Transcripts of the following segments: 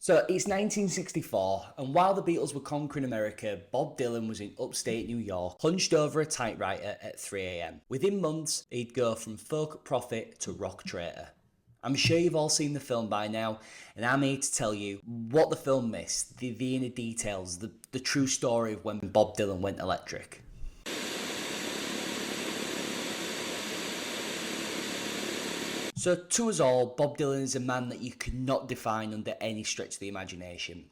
So it's 1964, and while the Beatles were conquering America, Bob Dylan was in upstate New York, hunched over a typewriter at 3 a.m. Within months, he'd go from folk prophet to rock traitor. I'm sure you've all seen the film by now, and I'm here to tell you what the film missed, the inner details, the true story of when Bob Dylan went electric. So to us all, Bob Dylan is a man that you could not define under any stretch of the imagination.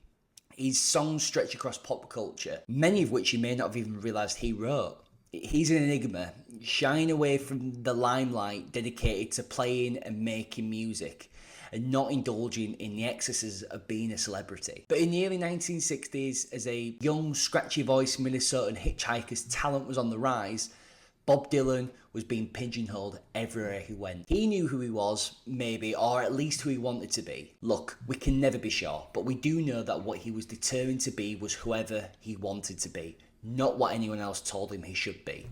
His songs stretch across pop culture, many of which you may not have even realised he wrote. He's an enigma, shying away from the limelight, dedicated to playing and making music, and not indulging in the excesses of being a celebrity. But in the early 1960s, as a young, scratchy-voiced Minnesotan hitchhiker's talent was on the rise, Bob Dylan was being pigeonholed everywhere he went. He knew who he was, maybe, or at least who he wanted to be. Look, we can never be sure, but we do know that what he was determined to be was whoever he wanted to be, not what anyone else told him he should be.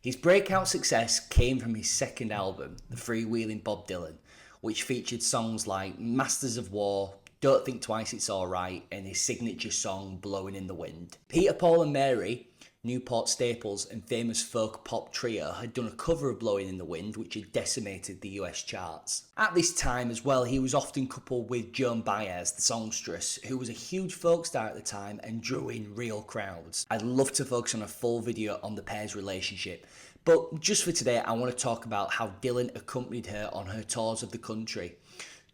His breakout success came from his second album, The Freewheeling Bob Dylan, which featured songs like Masters of War, Don't Think Twice It's Alright, and his signature song, Blowing in the Wind. Peter, Paul and Mary, Newport staples and famous folk pop trio, had done a cover of Blowing in the Wind, which had decimated the US charts. At this time as well, he was often coupled with Joan Baez, the songstress, who was a huge folk star at the time and drew in real crowds. I'd love to focus on a full video on the pair's relationship, but just for today I want to talk about how Dylan accompanied her on her tours of the country,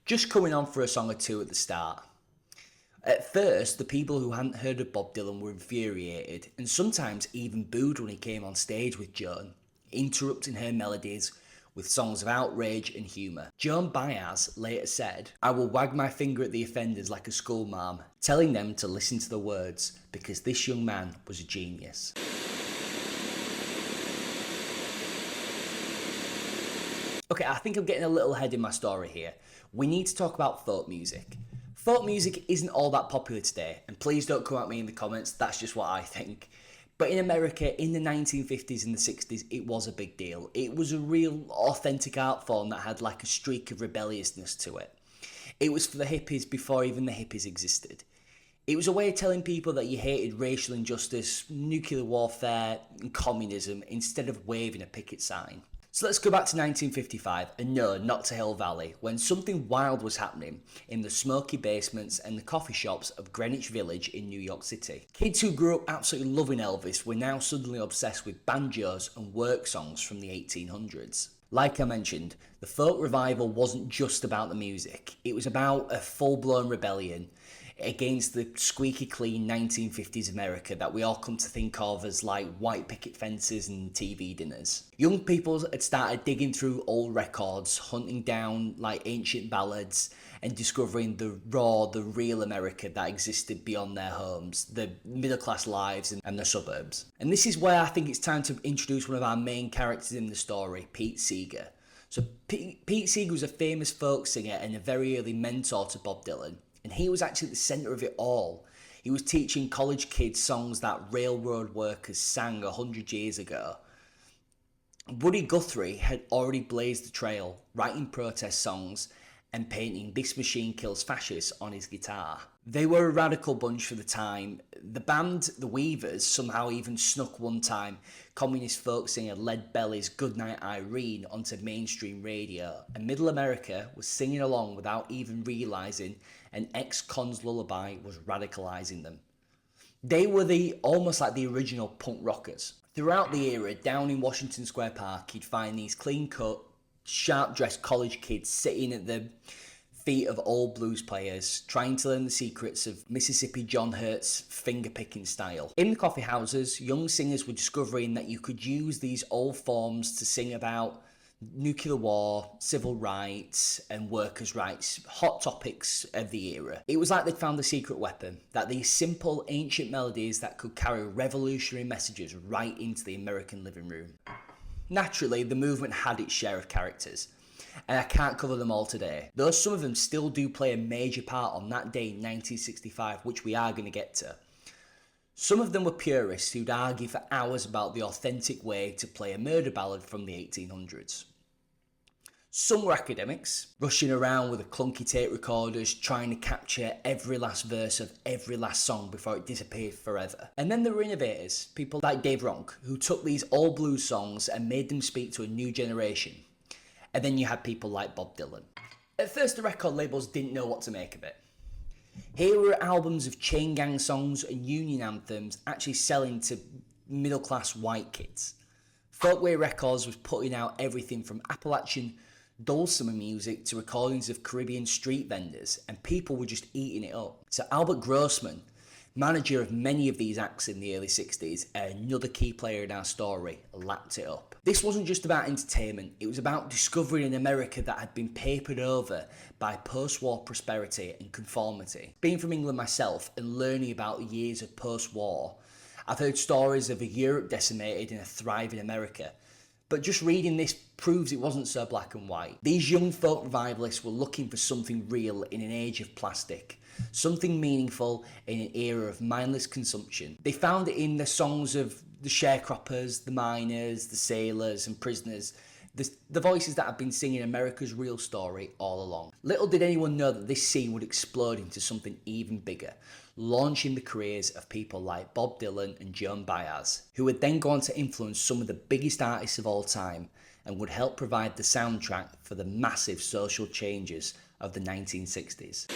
just coming on for a song or two at the start. At first, the people who hadn't heard of Bob Dylan were infuriated, and sometimes even booed when he came on stage with Joan, interrupting her melodies with songs of outrage and humour. Joan Baez later said, "I will wag my finger at the offenders like a schoolmarm, telling them to listen to the words, because this young man was a genius." Okay, I think I'm getting a little ahead in my story here. We need to talk about folk music. Folk music isn't all that popular today, and please don't come at me in the comments, that's just what I think. But in America, in the 1950s and the 60s, it was a big deal. It was a real, authentic art form that had like a streak of rebelliousness to it. It was for the hippies before even the hippies existed. It was a way of telling people that you hated racial injustice, nuclear warfare, and communism instead of waving a picket sign. So let's go back to 1955, and no, not to Hill Valley, when something wild was happening in the smoky basements and the coffee shops of Greenwich Village in New York City. Kids who grew up absolutely loving Elvis were now suddenly obsessed with banjos and work songs from the 1800s. Like I mentioned, the folk revival wasn't just about the music, it was about a full-blown rebellion against the squeaky clean 1950s America that we all come to think of as like white picket fences and TV dinners. Young people had started digging through old records, hunting down like ancient ballads and discovering the raw, the real America that existed beyond their homes, the middle class lives and the suburbs. And this is where I think it's time to introduce one of our main characters in the story, Pete Seeger. So Pete Seeger was a famous folk singer and a very early mentor to Bob Dylan. And he was actually at the centre of it all. He was teaching college kids songs that railroad workers sang 100 years ago. Woody Guthrie had already blazed the trail, writing protest songs and painting "This Machine Kills Fascists" on his guitar. They were a radical bunch for the time. The band, The Weavers, somehow even snuck one time communist folk singer Lead Belly's "Goodnight Irene" onto mainstream radio, and Middle America was singing along without even realising an ex-con's lullaby was radicalising them. They were almost like the original punk rockers. Throughout the era, down in Washington Square Park, you'd find these clean-cut, sharp-dressed college kids sitting at the feet of old blues players, trying to learn the secrets of Mississippi John Hurt's finger-picking style. In the coffee houses, young singers were discovering that you could use these old forms to sing about nuclear war, civil rights, and workers' rights, hot topics of the era. It was like they'd found a secret weapon, that these simple, ancient melodies that could carry revolutionary messages right into the American living room. Naturally, the movement had its share of characters, and I can't cover them all today, though some of them still do play a major part on that day in 1965, which we are going to get to. Some of them were purists who'd argue for hours about the authentic way to play a murder ballad from the 1800s. Some were academics, rushing around with a clunky tape recorders, trying to capture every last verse of every last song before it disappeared forever. And then there were innovators, people like Dave Ronk, who took these old blues songs and made them speak to a new generation. And then you had people like Bob Dylan. At first, the record labels didn't know what to make of it. Here were albums of chain gang songs and union anthems actually selling to middle-class white kids. Folkway Records was putting out everything from Appalachian dulcimer music to recordings of Caribbean street vendors, and people were just eating it up. So Albert Grossman, manager of many of these acts in the early 60s, another key player in our story, lapped it up. This wasn't just about entertainment, it was about discovering an America that had been papered over by post-war prosperity and conformity. Being from England myself and learning about the years of post-war, I've heard stories of a Europe decimated and a thriving America. But just reading this proves it wasn't so black and white. These young folk revivalists were looking for something real in an age of plastic, something meaningful in an era of mindless consumption. They found it in the songs of the sharecroppers, the miners, the sailors and prisoners, the voices that have been singing America's real story all along. Little did anyone know that this scene would explode into something even bigger, launching the careers of people like Bob Dylan and Joan Baez, who would then go on to influence some of the biggest artists of all time and would help provide the soundtrack for the massive social changes of the 1960s.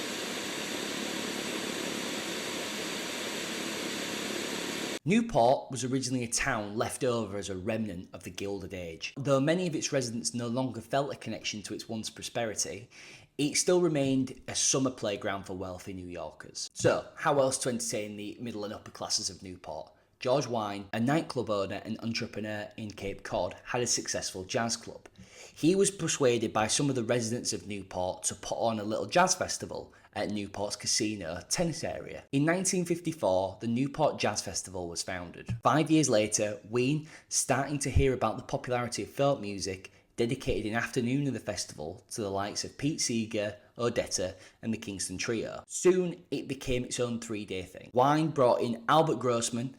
Newport was originally a town left over as a remnant of the Gilded Age. Though many of its residents no longer felt a connection to its once prosperity, it still remained a summer playground for wealthy New Yorkers. So, how else to entertain the middle and upper classes of Newport? George Wine, a nightclub owner and entrepreneur in Cape Cod, had a successful jazz club. He was persuaded by some of the residents of Newport to put on a little jazz festival at Newport's casino tennis area. In 1954, the Newport Jazz Festival was founded. 5 years later, Ween, starting to hear about the popularity of folk music, dedicated an afternoon of the festival to the likes of Pete Seeger, Odetta and the Kingston Trio. Soon, it became its own 3-day thing. Wine brought in Albert Grossman,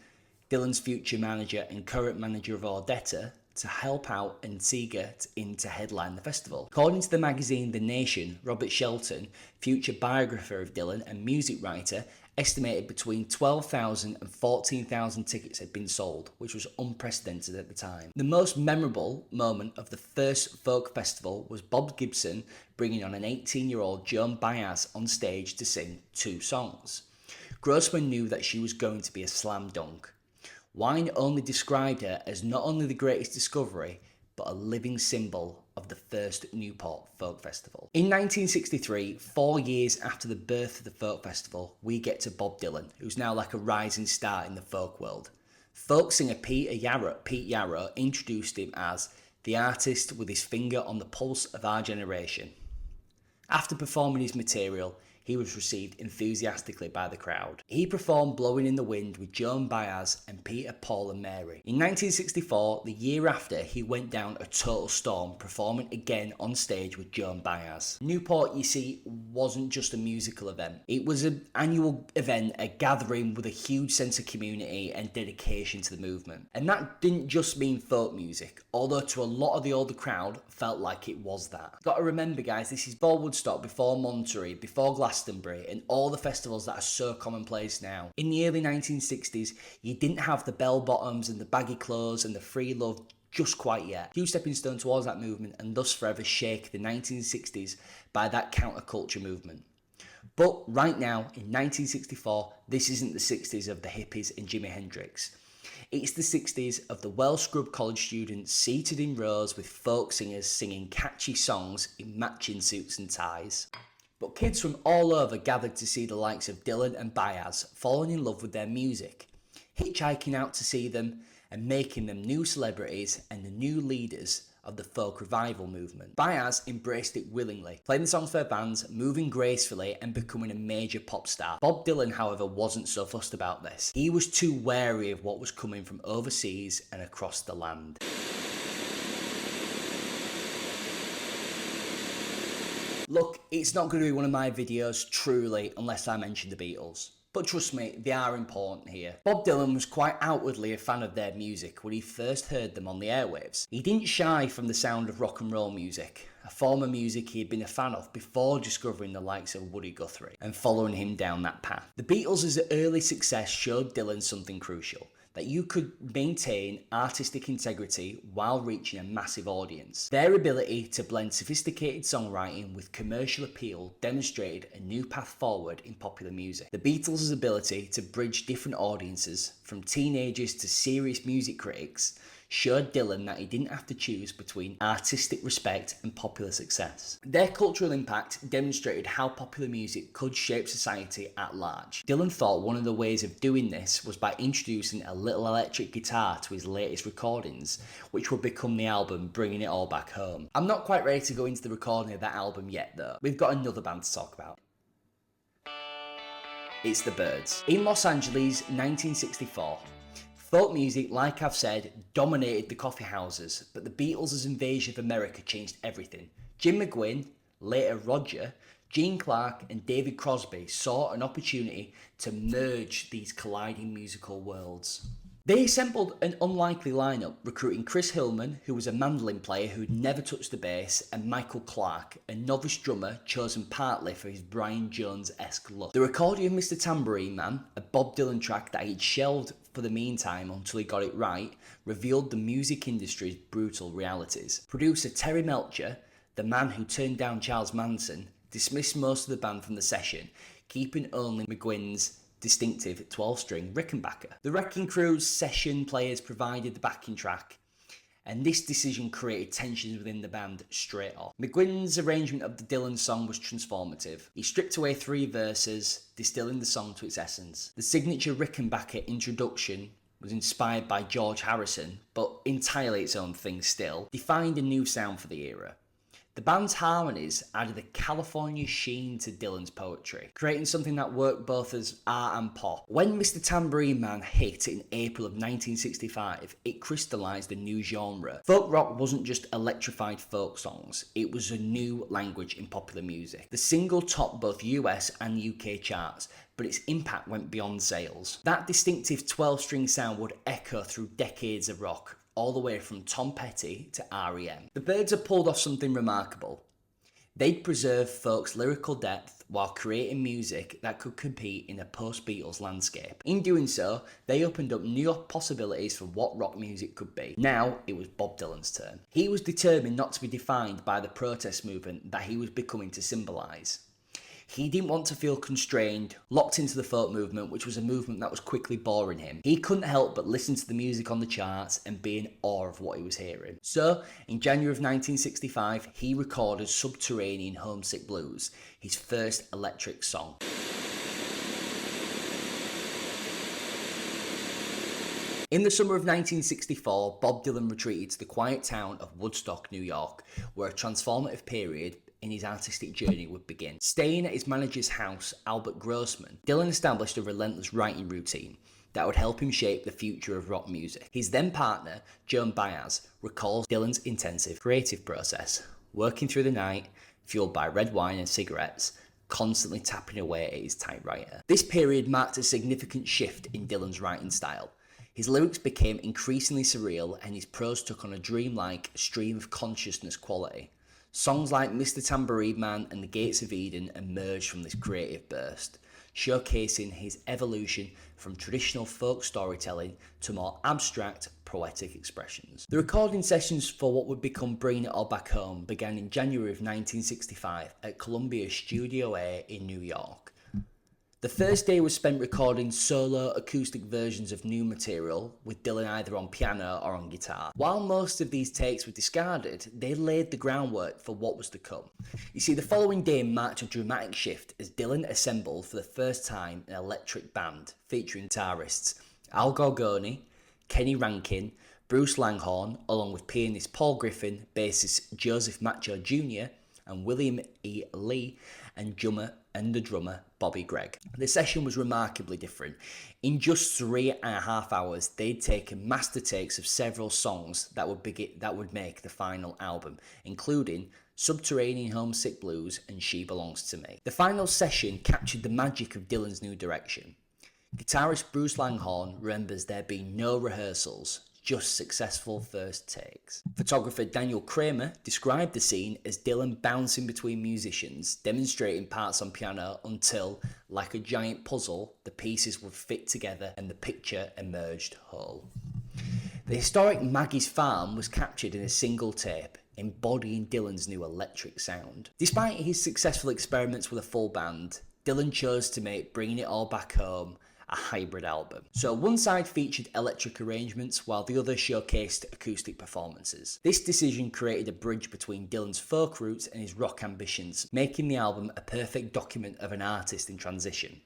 Dylan's future manager and current manager of Odetta, to help out and Seeger to headline the festival. According to the magazine The Nation, Robert Shelton, future biographer of Dylan and music writer, estimated between 12,000 and 14,000 tickets had been sold, which was unprecedented at the time. The most memorable moment of the first folk festival was Bob Gibson bringing on an 18-year-old Joan Baez on stage to sing 2 songs. Grossman knew that she was going to be a slam dunk. Wine only described her as not only the greatest discovery, but a living symbol of the first Newport Folk Festival. In 1963, 4 years after the birth of the Folk Festival, we get to Bob Dylan, who's now like a rising star in the folk world. Folk singer Pete Yarrow introduced him as the artist with his finger on the pulse of our generation. After performing his material, he was received enthusiastically by the crowd. He performed Blowing in the Wind with Joan Baez and Peter, Paul and Mary. In 1964, the year after, he went down a total storm, performing again on stage with Joan Baez. Newport, you see, wasn't just a musical event. It was an annual event, a gathering with a huge sense of community and dedication to the movement. And that didn't just mean folk music, although to a lot of the older crowd, felt like it was that. Got to remember, guys, this is before Woodstock, before Monterey, before Glastonbury, and all the festivals that are so commonplace now. In the early 1960s, you didn't have the bell bottoms and the baggy clothes and the free love just quite yet. Huge stepping stone towards that movement, and thus forever shake the 1960s by that counterculture movement. But right now, in 1964, this isn't the 60s of the hippies and Jimi Hendrix. It's the 60s of the well-scrubbed college students seated in rows with folk singers singing catchy songs in matching suits and ties. But kids from all over gathered to see the likes of Dylan and Baez falling in love with their music, hitchhiking out to see them and making them new celebrities and the new leaders of the folk revival movement. Baez embraced it willingly, playing the songs for bands, moving gracefully and becoming a major pop star. Bob Dylan, however, wasn't so fussed about this. He was too wary of what was coming from overseas and across the land. Look, it's not going to be one of my videos, truly, unless I mention the Beatles. But trust me, they are important here. Bob Dylan was quite outwardly a fan of their music when he first heard them on the airwaves. He didn't shy from the sound of rock and roll music, a form of music he had been a fan of before discovering the likes of Woody Guthrie and following him down that path. The Beatles' early success showed Dylan something crucial: that you could maintain artistic integrity while reaching a massive audience. Their ability to blend sophisticated songwriting with commercial appeal demonstrated a new path forward in popular music. The Beatles' ability to bridge different audiences, from teenagers to serious music critics, showed Dylan that he didn't have to choose between artistic respect and popular success. Their cultural impact demonstrated how popular music could shape society at large. Dylan thought one of the ways of doing this was by introducing a little electric guitar to his latest recordings, which would become the album Bringing It All Back Home. I'm not quite ready to go into the recording of that album yet though. We've got another band to talk about. It's the Byrds. In Los Angeles, 1964, folk music, like I've said, dominated the coffee houses, but the Beatles' invasion of America changed everything. Jim McGuinn, later Roger, Gene Clark and David Crosby saw an opportunity to merge these colliding musical worlds. They assembled an unlikely lineup, recruiting Chris Hillman, who was a mandolin player who'd never touched the bass, and Michael Clark, a novice drummer chosen partly for his Brian Jones-esque look. The recording of Mr. Tambourine Man, a Bob Dylan track that he'd shelved for the meantime until he got it right, revealed the music industry's brutal realities. Producer Terry Melcher, the man who turned down Charles Manson, dismissed most of the band from the session, keeping only McGuinn's distinctive 12-string Rickenbacker. The Wrecking Crew's session players provided the backing track, and this decision created tensions within the band straight off. McGuinn's arrangement of the Dylan song was transformative. He stripped away 3 verses, distilling the song to its essence. The signature Rickenbacker introduction was inspired by George Harrison, but entirely its own thing still, defined a new sound for the era. The band's harmonies added a California sheen to Dylan's poetry, creating something that worked both as art and pop. When Mr. Tambourine Man hit in April of 1965, it crystallised a new genre. Folk rock wasn't just electrified folk songs, it was a new language in popular music. The single topped both US and UK charts, but its impact went beyond sales. That distinctive 12-string sound would echo through decades of rock, all the way from Tom Petty to R.E.M. The Byrds had pulled off something remarkable. They'd preserved folk's lyrical depth while creating music that could compete in a post-Beatles landscape. In doing so, they opened up new possibilities for what rock music could be. Now, it was Bob Dylan's turn. He was determined not to be defined by the protest movement that he was becoming to symbolise. He didn't want to feel constrained, locked into the folk movement, which was a movement that was quickly boring him. He couldn't help but listen to the music on the charts and be in awe of what he was hearing. So, in January of 1965, he recorded Subterranean Homesick Blues, his first electric song. In the summer of 1964, Bob Dylan retreated to the quiet town of Woodstock, New York, where a transformative period in his artistic journey would begin. Staying at his manager's house, Albert Grossman, Dylan established a relentless writing routine that would help him shape the future of rock music. His then partner, Joan Baez, recalls Dylan's intensive creative process, working through the night, fueled by red wine and cigarettes, constantly tapping away at his typewriter. This period marked a significant shift in Dylan's writing style. His lyrics became increasingly surreal and his prose took on a dreamlike, stream of consciousness quality. Songs like Mr. Tambourine Man and The Gates of Eden emerged from this creative burst, showcasing his evolution from traditional folk storytelling to more abstract, poetic expressions. The recording sessions for what would become Bringing It All Back Home began in January of 1965 at Columbia Studio A in New York. The first day was spent recording solo acoustic versions of new material, with Dylan either on piano or on guitar. While most of these takes were discarded, they laid the groundwork for what was to come. You see, the following day marked a dramatic shift as Dylan assembled for the first time an electric band featuring guitarists Al Gorgoni, Kenny Rankin, Bruce Langhorne, along with pianist Paul Griffin, bassist Joseph Macho Jr., and William E. Lee, and the drummer Bobby Gregg. The session was remarkably different. In just 3.5 hours, they'd taken master takes of several songs that would make the final album, including Subterranean Homesick Blues and She Belongs to Me. The final session captured the magic of Dylan's new direction. Guitarist Bruce Langhorne remembers there being no rehearsals, just successful first takes. Photographer Daniel Kramer described the scene as Dylan bouncing between musicians, demonstrating parts on piano until, like a giant puzzle, the pieces would fit together and the picture emerged whole. The historic Maggie's Farm was captured in a single tape, embodying Dylan's new electric sound. Despite his successful experiments with a full band, Dylan chose to make Bringing It All Back Home a hybrid album. So one side featured electric arrangements while the other showcased acoustic performances. This decision created a bridge between Dylan's folk roots and his rock ambitions, making the album a perfect document of an artist in transition.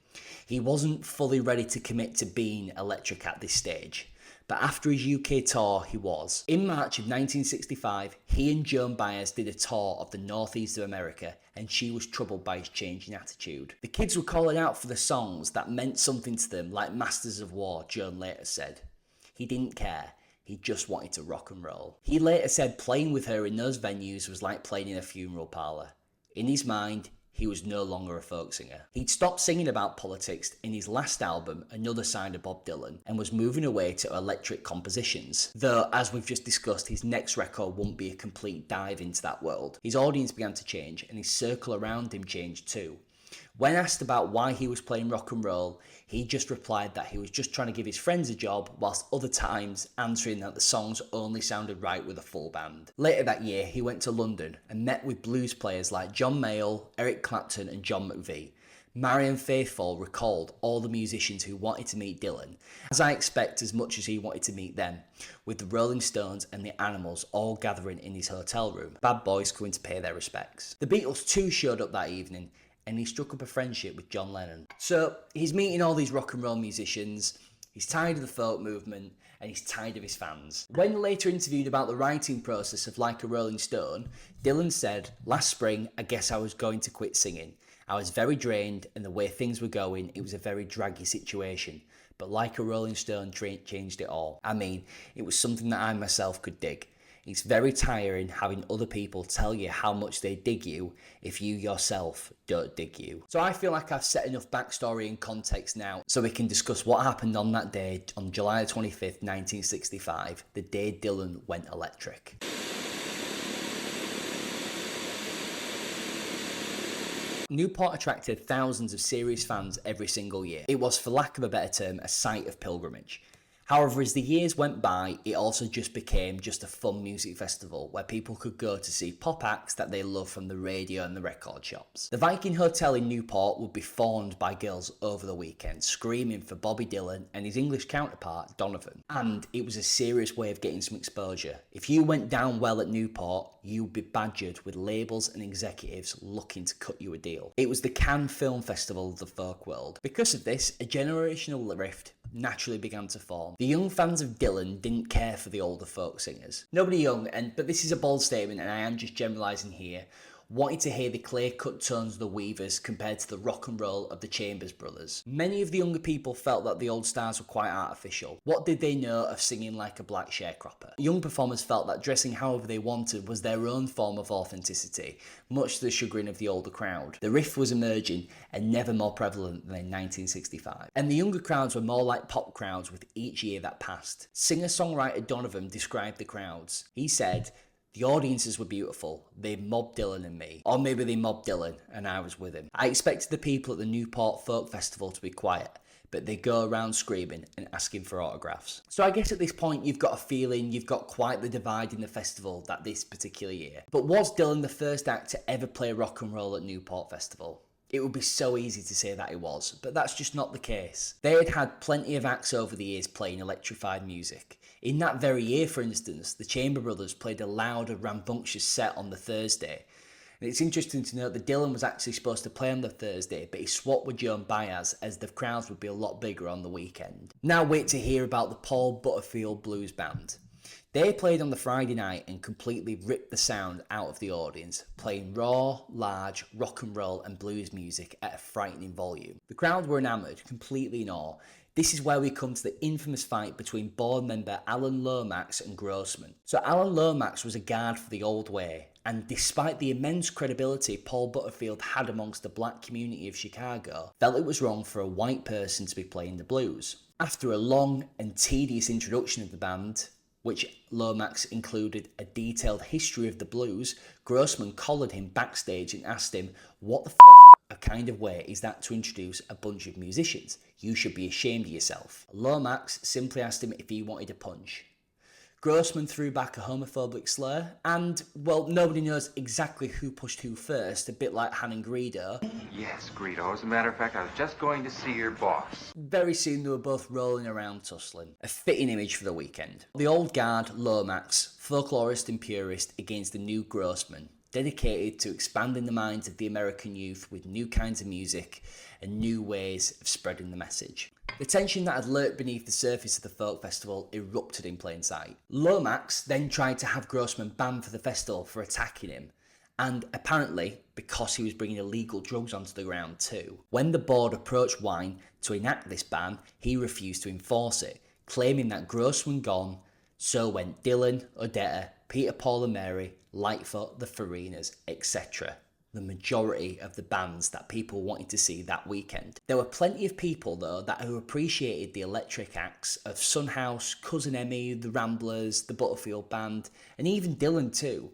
He wasn't fully ready to commit to being electric at this stage, but after his UK tour, he was. In March of 1965, he and Joan Baez did a tour of the northeast of America, and she was troubled by his changing attitude. The kids were calling out for the songs that meant something to them, like Masters of War, Joan later said. He didn't care. He just wanted to rock and roll. He later said playing with her in those venues was like playing in a funeral parlour. In his mind, he was no longer a folk singer. He'd stopped singing about politics in his last album, Another Side of Bob Dylan, and was moving away to electric compositions. Though, as we've just discussed, his next record wouldn't be a complete dive into that world. His audience began to change, and his circle around him changed too. When asked about why he was playing rock and roll, he just replied that he was just trying to give his friends a job, whilst other times answering that the songs only sounded right with a full band. Later that year, he went to London and met with blues players like John Mayall, Eric Clapton and John McVie. Marianne Faithfull recalled all the musicians who wanted to meet Dylan, as I expect as much as he wanted to meet them, with the Rolling Stones and the Animals all gathering in his hotel room, bad boys coming to pay their respects. The Beatles too showed up that evening, and he struck up a friendship with John Lennon. So he's meeting all these rock and roll musicians, he's tired of the folk movement, and he's tired of his fans. When later interviewed about the writing process of Like a Rolling Stone, Dylan said, "Last spring, I guess I was going to quit singing. I was very drained, and the way things were going, it was a very draggy situation. But Like a Rolling Stone changed it all. I mean, it was something that I myself could dig. It's very tiring having other people tell you how much they dig you if you yourself don't dig you." So I feel like I've set enough backstory and context now so we can discuss what happened on that day on July 25th, 1965, the day Dylan went electric. Newport attracted thousands of serious fans every single year. It was, for lack of a better term, a site of pilgrimage. However, as the years went by, it also just became just a fun music festival where people could go to see pop acts that they love from the radio and the record shops. The Viking Hotel in Newport would be fawned by girls over the weekend, screaming for Bobby Dylan and his English counterpart, Donovan. And it was a serious way of getting some exposure. If you went down well at Newport, you'd be badgered with labels and executives looking to cut you a deal. It was the Cannes Film Festival of the folk world. Because of this, a generational rift naturally began to form. The young fans of Dylan didn't care for the older folk singers. Nobody young, but this is a bold statement and I am just generalising here, wanted to hear the clear-cut tones of the Weavers compared to the rock and roll of the Chambers Brothers. Many of the younger people felt that the old stars were quite artificial. What did they know of singing like a black sharecropper? Young performers felt that dressing however they wanted was their own form of authenticity, much to the chagrin of the older crowd. The riff was emerging and never more prevalent than in 1965. And the younger crowds were more like pop crowds with each year that passed. Singer-songwriter Donovan described the crowds. He said, "The audiences were beautiful. They mobbed Dylan and me. Or maybe they mobbed Dylan and I was with him. I expected the people at the Newport Folk Festival to be quiet, but they go around screaming and asking for autographs." So I guess at this point you've got a feeling you've got quite the divide in the festival that this particular year. But was Dylan the first act to ever play rock and roll at Newport Festival? It would be so easy to say that it was, but that's just not the case. They had had plenty of acts over the years playing electrified music. In that very year, for instance, the Chamber Brothers played a loud and rambunctious set on the Thursday. And it's interesting to note that Dylan was actually supposed to play on the Thursday, but he swapped with Joan Baez as the crowds would be a lot bigger on the weekend. Now wait to hear about the Paul Butterfield Blues Band. They played on the Friday night and completely ripped the sound out of the audience, playing raw, large, rock and roll and blues music at a frightening volume. The crowd were enamoured, completely in awe. This is where we come to the infamous fight between board member Alan Lomax and Grossman. So Alan Lomax was a guard for the old way, and despite the immense credibility Paul Butterfield had amongst the black community of Chicago, felt it was wrong for a white person to be playing the blues. After a long and tedious introduction of the band, which Lomax included a detailed history of the blues, Grossman collared him backstage and asked him, "What the a kind of way is that to introduce a bunch of musicians? You should be ashamed of yourself." Lomax simply asked him if he wanted a punch. Grossman threw back a homophobic slur, and, well, nobody knows exactly who pushed who first, a bit like Han and Greedo. Yes, Greedo. As a matter of fact, I was just going to see your boss. Very soon they were both rolling around tussling. A fitting image for the weekend. The old guard, Lomax, folklorist and purist against the new Grossman, dedicated to expanding the minds of the American youth with new kinds of music and new ways of spreading the message. The tension that had lurked beneath the surface of the folk festival erupted in plain sight. Lomax then tried to have Grossman banned for the festival for attacking him, and apparently because he was bringing illegal drugs onto the ground too. When the board approached Wine to enact this ban, he refused to enforce it, claiming that Grossman gone, so went Dylan, Odetta, Peter, Paul and Mary, Lightfoot, the Farinas, etc. The majority of the bands that people wanted to see that weekend. There were plenty of people though who appreciated the electric acts of Sunhouse, Cousin Emmy, the Ramblers, the Butterfield Band, and even Dylan too.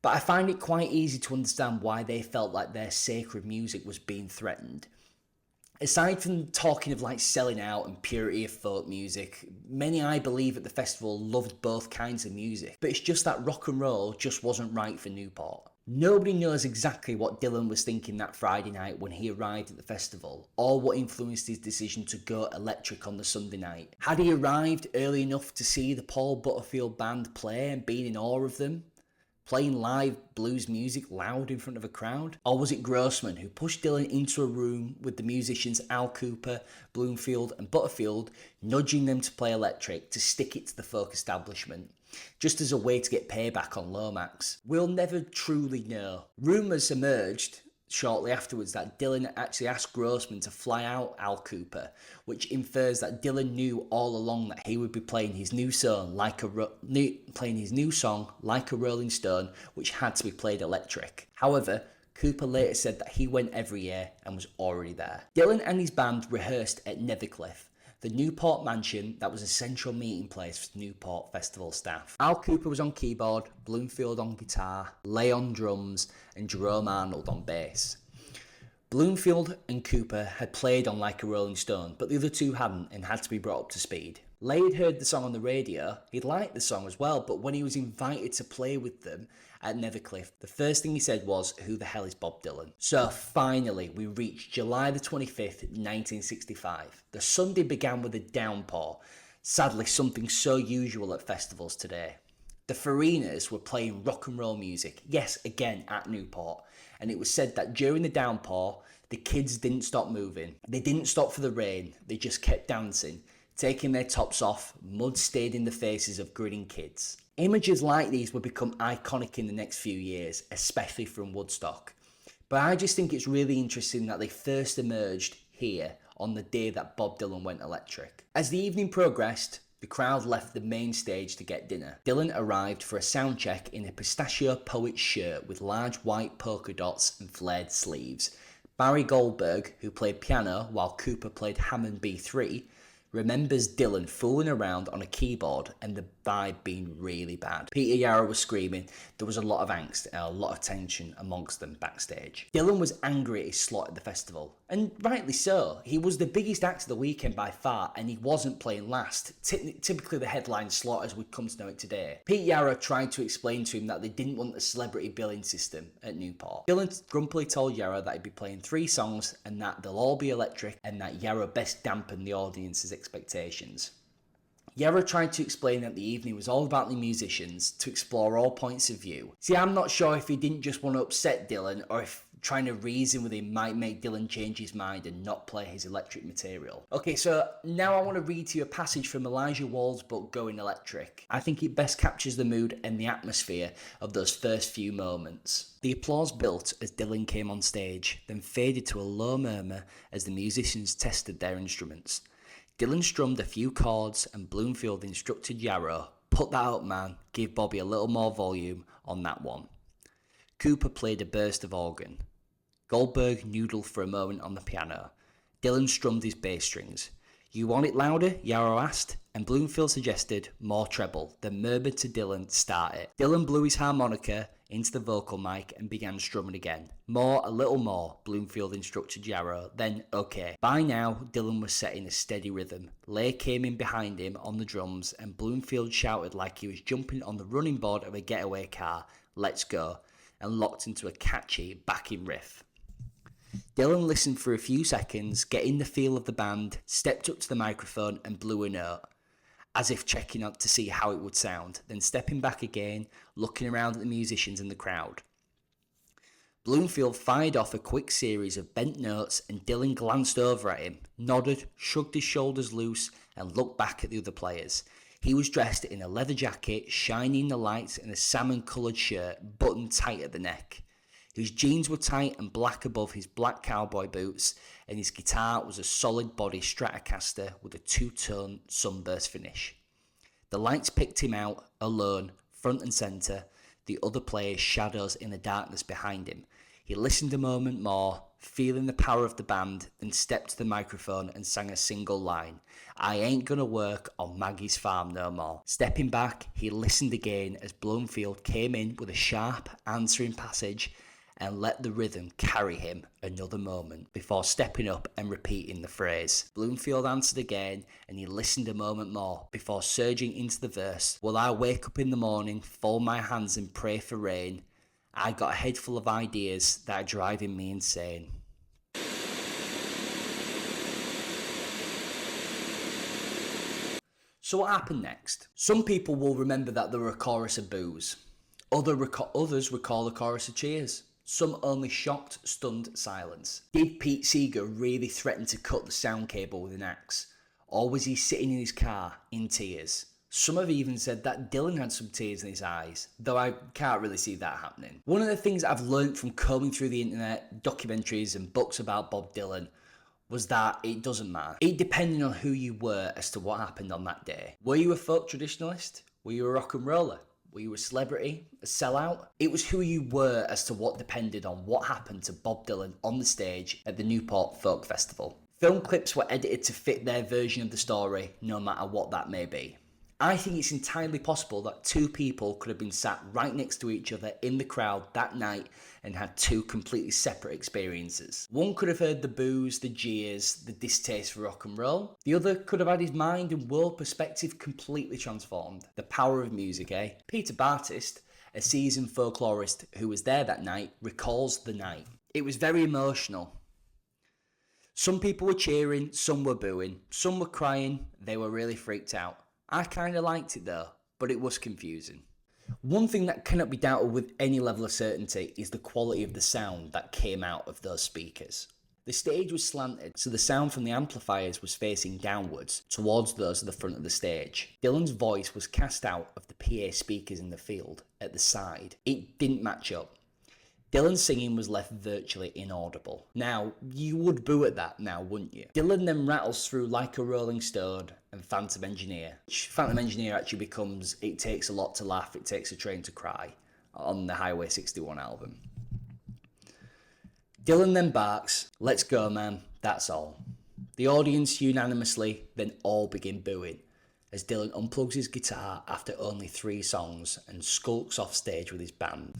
But I find it quite easy to understand why they felt like their sacred music was being threatened. Aside from talking of like selling out and purity of folk music, many I believe at the festival loved both kinds of music, but it's just that rock and roll just wasn't right for Newport. Nobody knows exactly what Dylan was thinking that Friday night when he arrived at the festival, or what influenced his decision to go electric on the Sunday night. Had he arrived early enough to see the Paul Butterfield Band play and been in awe of them, playing live blues music loud in front of a crowd? Or was it Grossman who pushed Dylan into a room with the musicians Al Cooper, Bloomfield and Butterfield, nudging them to play electric to stick it to the folk establishment, just as a way to get payback on Lomax? We'll never truly know. Rumours emerged shortly afterwards that Dylan actually asked Grossman to fly out Al Cooper, which infers that Dylan knew all along that he would be playing his new song like a Rolling Stone, which had to be played electric. However, Cooper later said that he went every year and was already there. Dylan and his band rehearsed at Nethercliff, the Newport mansion that was a central meeting place for Newport Festival staff. Al Cooper was on keyboard, Bloomfield on guitar, Lay on drums, and Jerome Arnold on bass. Bloomfield and Cooper had played on Like a Rolling Stone, but the other two hadn't and had to be brought up to speed. Lay had heard the song on the radio, he'd liked the song as well, but when he was invited to play with them at Nethercliff, the first thing he said was, "Who the hell is Bob Dylan?" So finally, we reached July the 25th, 1965. The Sunday began with a downpour, sadly something so usual at festivals today. The Farinas were playing rock and roll music, yes, again at Newport, and it was said that during the downpour, the kids didn't stop moving. They didn't stop for the rain, they just kept dancing, taking their tops off, mud stayed in the faces of grinning kids. Images like these would become iconic in the next few years, especially from Woodstock. But I just think it's really interesting that they first emerged here on the day that Bob Dylan went electric. As the evening progressed, the crowd left the main stage to get dinner. Dylan arrived for a sound check in a pistachio poet shirt with large white polka dots and flared sleeves. Barry Goldberg, who played piano while Cooper played Hammond B3, remembers Dylan fooling around on a keyboard and the vibe being really bad. Peter Yarrow was screaming. There was a lot of angst and a lot of tension amongst them backstage. Dylan was angry at his slot at the festival, and rightly so. He was the biggest act of the weekend by far, and he wasn't playing last, typically the headline slot as we'd come to know it today. Pete Yarrow tried to explain to him that they didn't want the celebrity billing system at Newport. Dylan grumpily told Yarrow that he'd be playing 3 songs and that they'll all be electric, and that Yarrow best dampen the audience's expectations. Yarrow tried to explain that the evening was all about the musicians, to explore all points of view. See, I'm not sure if he didn't just want to upset Dylan, or if trying to reason with him might make Dylan change his mind and not play his electric material. Okay, so now I want to read to you a passage from Elijah Wall's book, Going Electric. I think it best captures the mood and the atmosphere of those first few moments. The applause built as Dylan came on stage, then faded to a low murmur as the musicians tested their instruments. Dylan strummed a few chords and Bloomfield instructed Yarrow, "Put that up, man, give Bobby a little more volume on that one." Cooper played a burst of organ. Goldberg noodled for a moment on the piano. Dylan strummed his bass strings. "You want it louder?" Yarrow asked, and Bloomfield suggested more treble, then murmured to Dylan, "Start it." Dylan blew his harmonica into the vocal mic and began strumming again. "More, a little more," Bloomfield instructed Yarrow, then "okay." By now, Dylan was setting a steady rhythm. Lay came in behind him on the drums, and Bloomfield shouted like he was jumping on the running board of a getaway car, "Let's go," and locked into a catchy backing riff. Dylan listened for a few seconds, getting the feel of the band, stepped up to the microphone and blew a note, as if checking out to see how it would sound, then stepping back again, looking around at the musicians in the crowd. Bloomfield fired off a quick series of bent notes and Dylan glanced over at him, nodded, shrugged his shoulders loose and looked back at the other players. He was dressed in a leather jacket, shining in the lights, and a salmon-coloured shirt, buttoned tight at the neck. His jeans were tight and black above his black cowboy boots, and his guitar was a solid body Stratocaster with a two-tone sunburst finish. The lights picked him out, alone, front and centre, the other players shadows in the darkness behind him. He listened a moment more, feeling the power of the band, then stepped to the microphone and sang a single line, "I ain't gonna work on Maggie's farm no more." Stepping back, he listened again as Bloomfield came in with a sharp, answering passage and let the rhythm carry him another moment before stepping up and repeating the phrase. Bloomfield answered again, and he listened a moment more before surging into the verse, "Will I wake up in the morning, fold my hands and pray for rain? I got a head full of ideas that are driving me insane." So what happened next? Some people will remember that there were a chorus of boos. Others recall a chorus of cheers. Some only shocked, stunned silence. Did Pete Seeger really threaten to cut the sound cable with an axe? Or was he sitting in his car in tears? Some have even said that Dylan had some tears in his eyes, though I can't really see that happening. One of the things I've learned from combing through the internet, documentaries and books about Bob Dylan was that it doesn't matter. It depended on who you were as to what happened on that day. Were you a folk traditionalist? Were you a rock and roller? Were you a celebrity? A sellout? It was who you were as to what depended on what happened to Bob Dylan on the stage at the Newport Folk Festival. Film clips were edited to fit their version of the story, no matter what that may be. I think it's entirely possible that two people could have been sat right next to each other in the crowd that night and had two completely separate experiences. One could have heard the boos, the jeers, the distaste for rock and roll. The other could have had his mind and world perspective completely transformed. The power of music, eh? Peter Bartist, a seasoned folklorist who was there that night, recalls the night. It was very emotional. Some people were cheering, some were booing, some were crying, they were really freaked out. I kind of liked it though, but it was confusing. One thing that cannot be doubted with any level of certainty is the quality of the sound that came out of those speakers. The stage was slanted, so the sound from the amplifiers was facing downwards, towards those at the front of the stage. Dylan's voice was cast out of the PA speakers in the field, at the side. It didn't match up. Dylan's singing was left virtually inaudible. Now, you would boo at that now, wouldn't you? Dylan then rattles through Like a Rolling Stone and Phantom Engineer. Phantom Engineer actually becomes It Takes a Lot to Laugh, It Takes a Train to Cry on the Highway 61 album. Dylan then barks, "Let's go, man, that's all." The audience unanimously then all begin booing as Dylan unplugs his guitar after only 3 songs and skulks off stage with his band.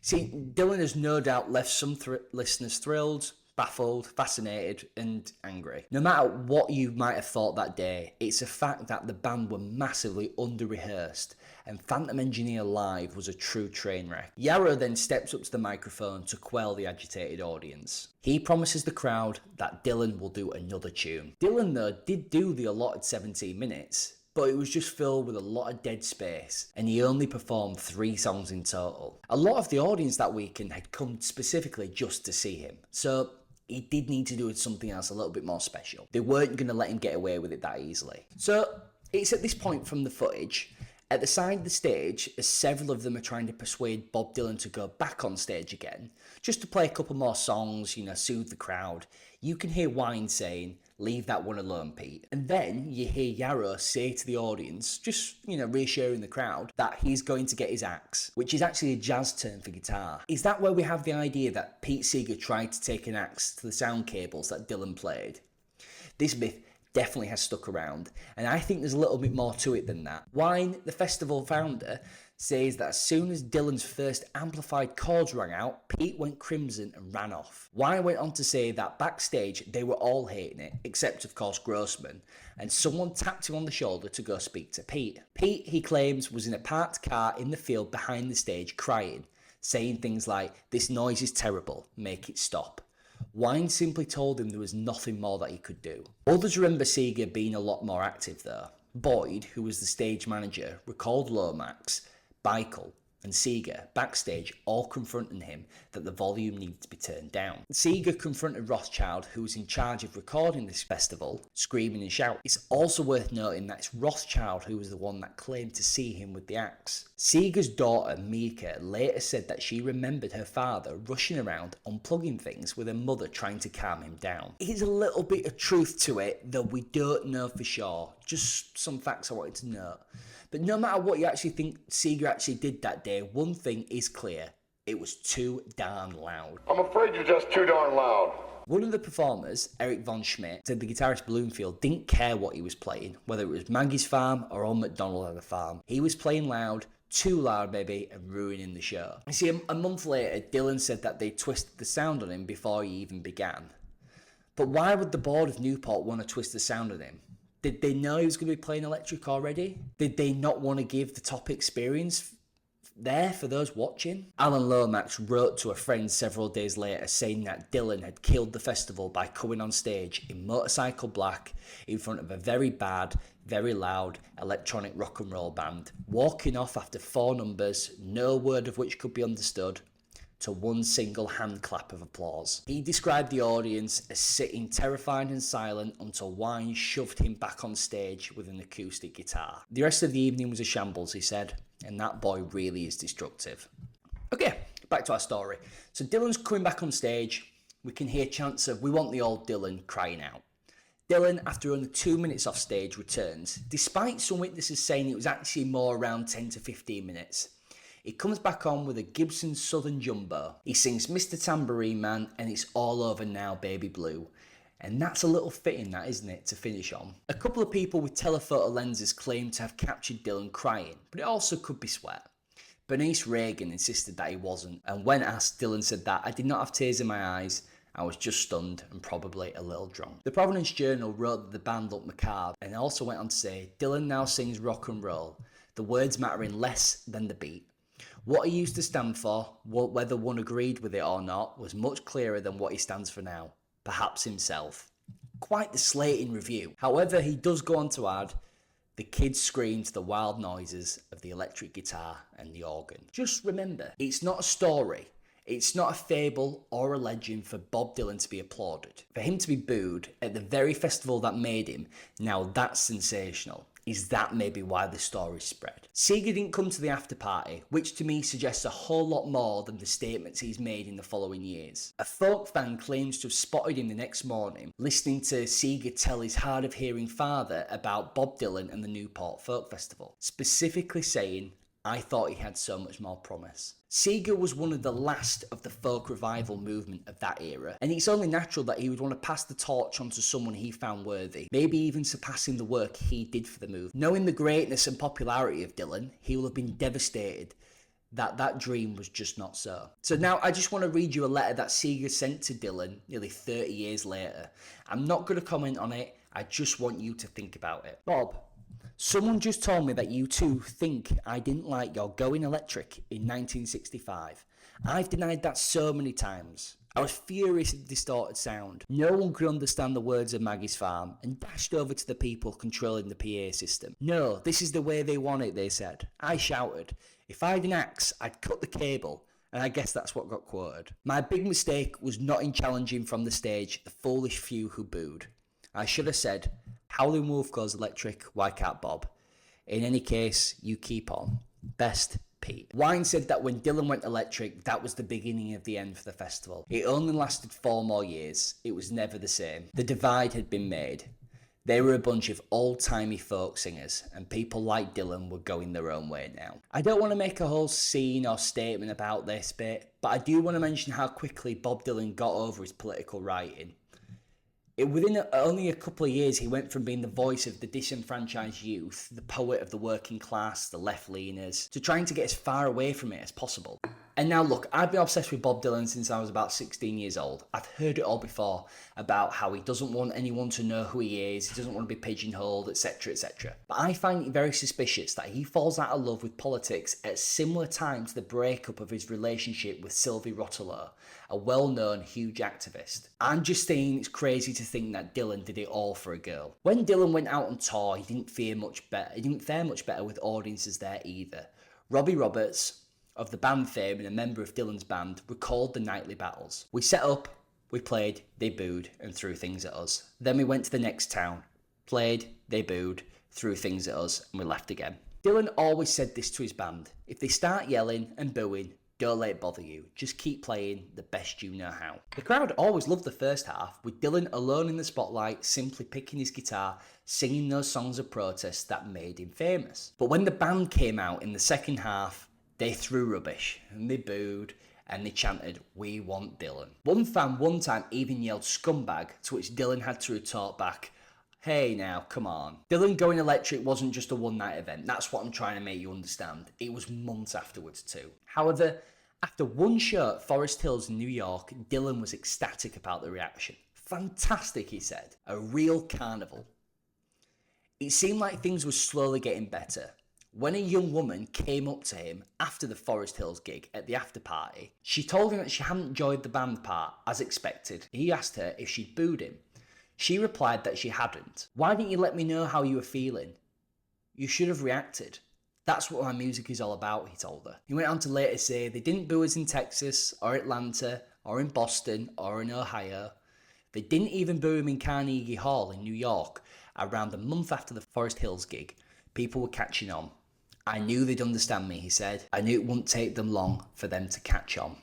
See, Dylan has no doubt left some listeners thrilled, baffled, fascinated and angry. No matter what you might have thought that day, it's a fact that the band were massively under-rehearsed and Phantom Engineer live was a true train wreck. Yarrow then steps up to the microphone to quell the agitated audience. He promises the crowd that Dylan will do another tune. Dylan though did do the allotted 17 minutes, but it was just filled with a lot of dead space, and he only performed 3 songs in total. A lot of the audience that weekend had come specifically just to see him, so he did need to do something else a little bit more special. They weren't going to let him get away with it that easily. So it's at this point from the footage, at the side of the stage, as several of them are trying to persuade Bob Dylan to go back on stage again, just to play a couple more songs, soothe the crowd, you can hear Wine saying, Leave that one alone, Pete. And then you hear Yarrow say to the audience, just, reassuring the crowd, that he's going to get his axe, which is actually a jazz term for guitar. Is that where we have the idea that Pete Seeger tried to take an axe to the sound cables that Dylan played? This myth definitely has stuck around, and I think there's a little bit more to it than that. Wine, the festival founder, says that as soon as Dylan's first amplified chords rang out, Pete went crimson and ran off. Wine went on to say that backstage they were all hating it, except of course Grossman, and someone tapped him on the shoulder to go speak to Pete. Pete, he claims, was in a parked car in the field behind the stage crying, saying things like, "This noise is terrible, make it stop." Wine simply told him there was nothing more that he could do. Others remember Seeger being a lot more active though. Boyd, who was the stage manager, recalled Lomax, Bickel and Seeger backstage all confronting him that the volume needed to be turned down. Seeger confronted Rothschild, who was in charge of recording this festival, screaming and shouting. It's also worth noting that it's Rothschild who was the one that claimed to see him with the axe. Seeger's daughter, Mika, later said that she remembered her father rushing around unplugging things with her mother trying to calm him down. There's a little bit of truth to it, though we don't know for sure. Just some facts I wanted to note. But no matter what you actually think Seeger actually did that day, one thing is clear. It was too darn loud. I'm afraid you're just too darn loud. One of the performers, Eric Von Schmidt, said the guitarist Bloomfield didn't care what he was playing, whether it was Maggie's Farm or Old MacDonald Had a Farm. He was playing loud, too loud maybe, and ruining the show. You see, a month later, Dylan said that they twisted the sound on him before he even began. But why would the board of Newport want to twist the sound on him? Did they know he was going to be playing electric already? Did they not want to give the top experience there for those watching? Alan Lomax wrote to a friend several days later saying that Dylan had killed the festival by coming on stage in motorcycle black in front of a very bad, very loud electronic rock and roll band, walking off after 4 numbers, no word of which could be understood, to one single hand clap of applause. He described the audience as sitting terrified and silent until Wine shoved him back on stage with an acoustic guitar. The rest of the evening was a shambles, he said, and that boy really is destructive. Okay, back to our story. So Dylan's coming back on stage. We can hear chants of "We want the old Dylan" crying out. Dylan, after only 2 minutes off stage, returns, despite some witnesses saying it was actually more around 10 to 15 minutes. He comes back on with a Gibson Southern Jumbo. He sings "Mr. Tambourine Man" and "It's All Over Now, Baby Blue." And that's a little fitting, that, isn't it, to finish on. A couple of people with telephoto lenses claim to have captured Dylan crying, but it also could be sweat. Bernice Reagan insisted that he wasn't, and when asked, Dylan said that, "I did not have tears in my eyes, I was just stunned and probably a little drunk." The Providence Journal wrote that the band looked macabre, and also went on to say, "Dylan now sings rock and roll, the words mattering less than the beat. What he used to stand for, whether one agreed with it or not, was much clearer than what he stands for now. Perhaps himself." Quite the slating review. However, he does go on to add, "The kids scream to the wild noises of the electric guitar and the organ." Just remember, it's not a story. It's not a fable or a legend for Bob Dylan to be applauded. For him to be booed at the very festival that made him, now that's sensational. Is that maybe why the story spread? Seeger didn't come to the after party, which to me suggests a whole lot more than the statements he's made in the following years. A folk fan claims to have spotted him the next morning, listening to Seeger tell his hard of hearing father about Bob Dylan and the Newport Folk Festival, specifically saying, "I thought he had so much more promise." Seeger was one of the last of the folk revival movement of that era, and it's only natural that he would want to pass the torch on to someone he found worthy, maybe even surpassing the work he did for the movement. Knowing the greatness and popularity of Dylan, he will have been devastated that that dream was just not so. So now I just want to read you a letter that Seeger sent to Dylan nearly 30 years later. I'm not going to comment on it, I just want you to think about it. "Bob, someone just told me that you too think I didn't like your Going Electric in 1965. I've denied that so many times. I was furious at the distorted sound. No one could understand the words of Maggie's Farm and dashed over to the people controlling the PA system. No, this is the way they want it, they said. I shouted. If I had an axe, I'd cut the cable, and I guess that's what got quoted. My big mistake was not in challenging from the stage the foolish few who booed. I should have said, Howlin' Wolf goes electric, why can't Bob? In any case, you keep on. Best, Pete." repeat. Wine said that when Dylan went electric, that was the beginning of the end for the festival. It only lasted 4 more years. It was never the same. The divide had been made. They were a bunch of old-timey folk singers, and people like Dylan were going their own way now. I don't want to make a whole scene or statement about this bit, but I do want to mention how quickly Bob Dylan got over his political writing. Within only a couple of years, he went from being the voice of the disenfranchised youth, the poet of the working class, the left-leaners, to trying to get as far away from it as possible. And now look, I've been obsessed with Bob Dylan since I was about 16 years old. I've heard it all before about how he doesn't want anyone to know who he is, he doesn't want to be pigeonholed, etc, etc. But I find it very suspicious that he falls out of love with politics at similar time to the breakup of his relationship with Sylvie Rotolo, a well-known huge activist. I'm just saying it's crazy to think that Dylan did it all for a girl. When Dylan went out on tour, he didn't fare much better with audiences there either. Robbie Roberts, of the band Fame and a member of Dylan's band, recalled the nightly battles. We set up, we played, they booed and threw things at us. Then we went to the next town, played, they booed, threw things at us, and we left again. Dylan always said this to his band: if they start yelling and booing, don't let it bother you, just keep playing the best you know how. The crowd always loved the first half, with Dylan alone in the spotlight, simply picking his guitar, singing those songs of protest that made him famous. But when the band came out in the second half, they threw rubbish, and they booed, and they chanted, "We want Dylan." One fan one time even yelled "scumbag," to which Dylan had to retort back, "Hey now, come on." Dylan going electric wasn't just a one-night event, that's what I'm trying to make you understand. It was months afterwards too. However, after one show at Forest Hills in New York, Dylan was ecstatic about the reaction. "Fantastic," he said. "A real carnival." It seemed like things were slowly getting better. When a young woman came up to him after the Forest Hills gig at the after party, she told him that she hadn't enjoyed the band part as expected. He asked her if she'd booed him. She replied that she hadn't. "Why didn't you let me know how you were feeling? You should have reacted. That's what my music is all about," he told her. He went on to later say they didn't boo us in Texas or Atlanta or in Boston or in Ohio. They didn't even boo him in Carnegie Hall in New York around a month after the Forest Hills gig. People were catching on. "I knew they'd understand me," he said. "I knew it wouldn't take them long for them to catch on."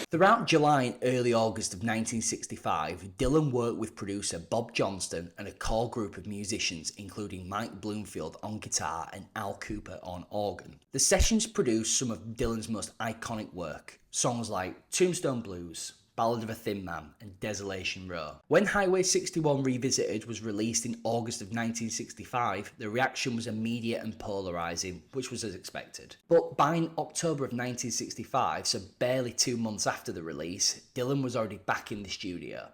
Throughout July and early August of 1965, Dylan worked with producer Bob Johnston and a core group of musicians, including Mike Bloomfield on guitar and Al Cooper on organ. The sessions produced some of Dylan's most iconic work, songs like Tombstone Blues, Ballad of a Thin Man, and Desolation Row. When Highway 61 Revisited was released in August of 1965, the reaction was immediate and polarising, which was as expected. But by October of 1965, so barely 2 months after the release, Dylan was already back in the studio.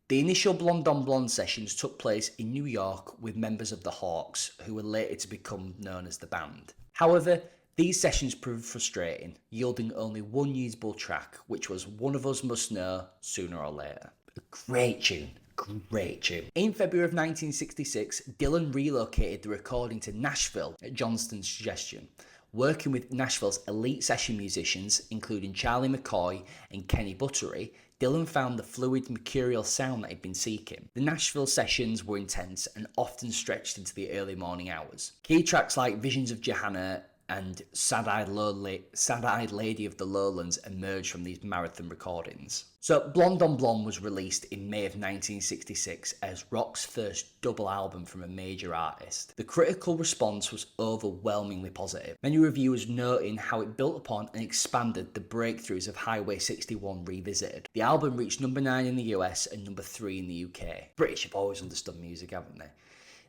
The initial Blonde on Blonde sessions took place in New York with members of the Hawks, who were later to become known as the band. However, these sessions proved frustrating, yielding only one usable track, which was One of Us Must Know Sooner or Later. A great tune. Great tune. In February of 1966, Dylan relocated the recording to Nashville at Johnston's suggestion. Working with Nashville's elite session musicians, including Charlie McCoy and Kenny Buttery, Dylan found the fluid, mercurial sound that he'd been seeking. The Nashville sessions were intense and often stretched into the early morning hours. Key tracks like Visions of Johanna and Sad-Eyed Lady of the Lowlands emerged from these marathon recordings. So Blonde on Blonde was released in May of 1966 as rock's first double album from a major artist. The critical response was overwhelmingly positive, many reviewers noting how it built upon and expanded the breakthroughs of Highway 61 Revisited. The album reached number 9 in the US and number 3 in the UK. British have always understood music, haven't they?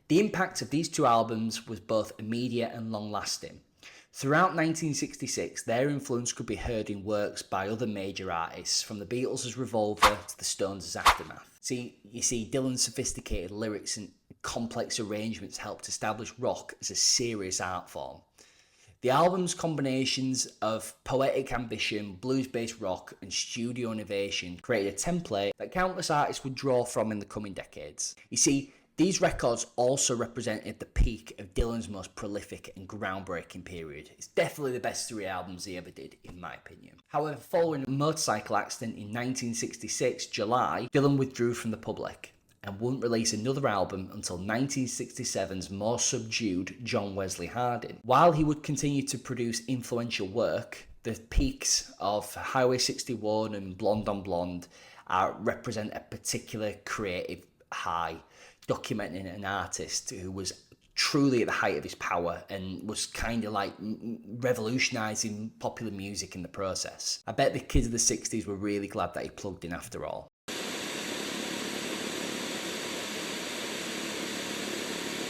The impact of these two albums was both immediate and long-lasting. Throughout 1966, their influence could be heard in works by other major artists, from the Beatles' Revolver to the Stones' Aftermath. You see, Dylan's sophisticated lyrics and complex arrangements helped establish rock as a serious art form. The album's combinations of poetic ambition, blues-based rock, and studio innovation created a template that countless artists would draw from in the coming decades. You see, these records also represented the peak of Dylan's most prolific and groundbreaking period. It's definitely the best 3 albums he ever did, in my opinion. However, following a motorcycle accident in 1966, July, Dylan withdrew from the public and wouldn't release another album until 1967's more subdued John Wesley Harding. While he would continue to produce influential work, the peaks of Highway 61 and Blonde on Blonde represent a particular creative high, documenting an artist who was truly at the height of his power and was kind of like revolutionising popular music in the process. I bet the kids of the 60s were really glad that he plugged in after all.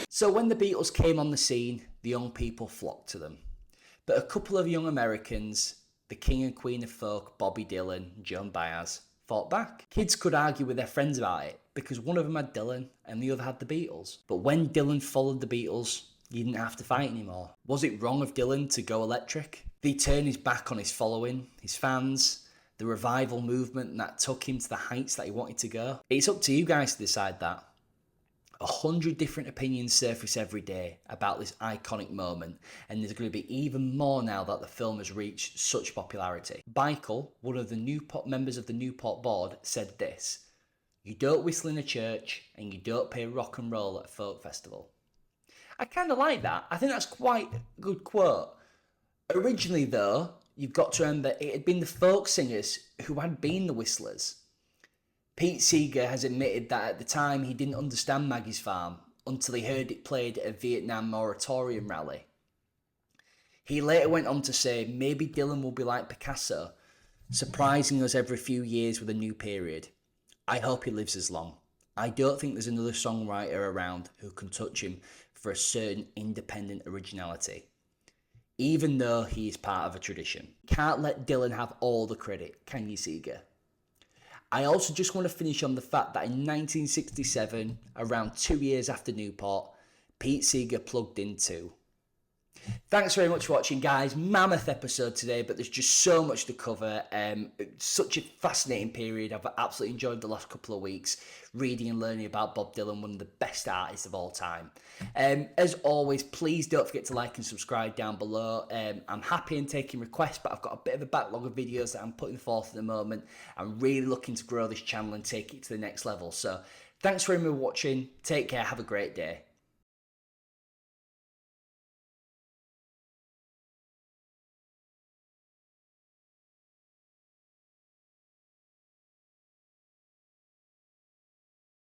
So when the Beatles came on the scene, the young people flocked to them. But a couple of young Americans, the king and queen of folk, Bobby Dylan and Joan Baez, fought back. Kids could argue with their friends about it because one of them had Dylan and the other had the Beatles. But when Dylan followed the Beatles, he didn't have to fight anymore. Was it wrong of Dylan to go electric? Did he turn his back on his following, his fans, the revival movement that took him to the heights that he wanted to go? It's up to you guys to decide that. 100 different opinions surface every day about this iconic moment, and there's going to be even more now that the film has reached such popularity. Michael, one of the Newport members of the Newport board, said this: "You don't whistle in a church and you don't play rock and roll at a folk festival." I kind of like that. I think that's quite a good quote. Originally though, you've got to remember it had been the folk singers who had been the whistlers. Pete Seeger has admitted that at the time he didn't understand Maggie's Farm until he heard it played at a Vietnam moratorium rally. He later went on to say maybe Dylan will be like Picasso, surprising us every few years with a new period. I hope he lives as long. I don't think there's another songwriter around who can touch him for a certain independent originality, even though he is part of a tradition. Can't let Dylan have all the credit, can you, Seeger? I also just want to finish on the fact that in 1967, around 2 years after Newport, Pete Seeger plugged in too. Thanks very much for watching, guys. Mammoth episode today, but there's just so much to cover. Such a fascinating period. I've absolutely enjoyed the last couple of weeks reading and learning about Bob Dylan, one of the best artists of all time. As always, please don't forget to like and subscribe down below. I'm happy in taking requests, but I've got a bit of a backlog of videos that I'm putting forth at the moment. I'm really looking to grow this channel and take it to the next level. So thanks very much for watching. Take care. Have a great day.